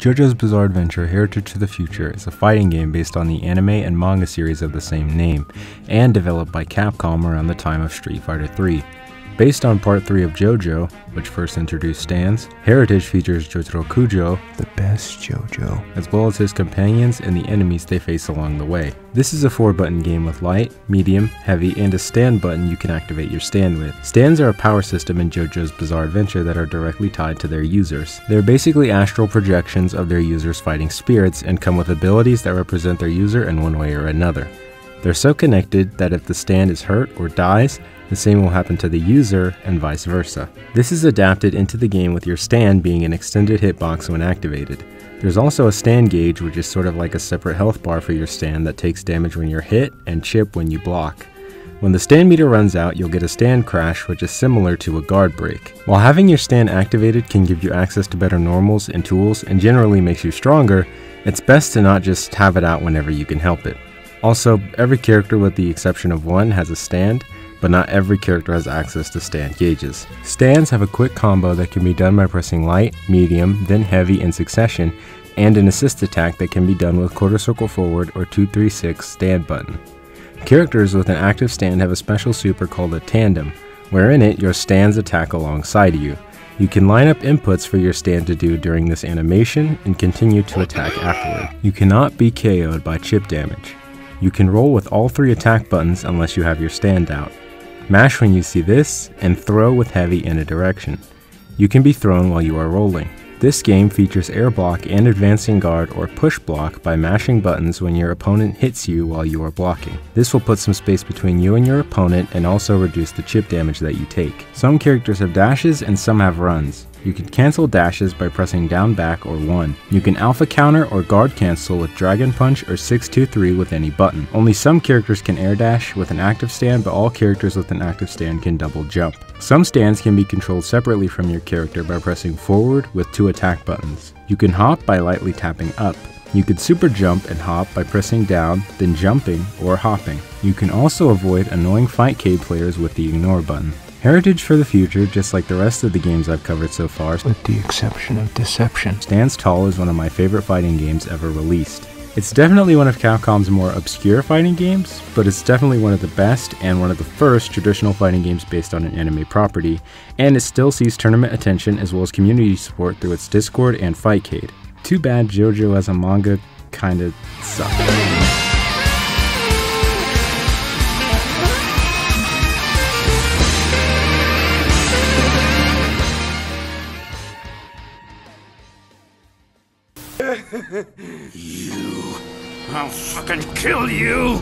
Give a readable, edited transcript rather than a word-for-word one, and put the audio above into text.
JoJo's Bizarre Adventure Heritage to the Future is a fighting game based on the anime and manga series of the same name, and developed by Capcom around the time of Street Fighter III. Based on Part 3 of JoJo, which first introduced stands, Heritage features Jotaro Kujo, the best JoJo, as well as his companions and the enemies they face along the way. This is a 4-button game with light, medium, heavy, and a stand button you can activate your stand with. Stands are a power system in JoJo's Bizarre Adventure that are directly tied to their users. They're basically astral projections of their users fighting spirits and come with abilities that represent their user in one way or another. They're so connected that if the stand is hurt or dies, the same will happen to the user and vice versa. This is adapted into the game with your stand being an extended hitbox when activated. There's also a stand gauge, which is sort of like a separate health bar for your stand that takes damage when you're hit and chip when you block. When the stand meter runs out, you'll get a stand crash, which is similar to a guard break. While having your stand activated can give you access to better normals and tools and generally makes you stronger, it's best to not just have it out whenever you can help it. Also, every character with the exception of one has a stand, but not every character has access to stand gauges. Stands have a quick combo that can be done by pressing light, medium, then heavy in succession, and an assist attack that can be done with quarter circle forward or 2-3-6 stand button. Characters with an active stand have a special super called a tandem, where in it your stands attack alongside you. You can line up inputs for your stand to do during this animation and continue to attack afterward. You cannot be KO'd by chip damage. You can roll with all 3 attack buttons unless you have your stand out. Mash when you see this, and throw with heavy in a direction. You can be thrown while you are rolling. This game features air block and advancing guard or push block by mashing buttons when your opponent hits you while you are blocking. This will put some space between you and your opponent and also reduce the chip damage that you take. Some characters have dashes and some have runs. You can cancel dashes by pressing down, back, or 1. You can alpha counter or guard cancel with Dragon Punch or 6-2-3 with any button. Only some characters can air dash with an active stand, but all characters with an active stand can double jump. Some stands can be controlled separately from your character by pressing forward with 2 attack buttons. You can hop by lightly tapping up. You can super jump and hop by pressing down, then jumping or hopping. You can also avoid annoying fightcade players with the ignore button. Heritage for the Future, just like the rest of the games I've covered so far, with the exception of Deception, stands tall as one of my favorite fighting games ever released. It's definitely one of Capcom's more obscure fighting games, but it's definitely one of the best and one of the first traditional fighting games based on an anime property, and it still sees tournament attention as well as community support through its Discord and Fightcade. Too bad JoJo as a manga kinda sucks. I'll fucking kill you!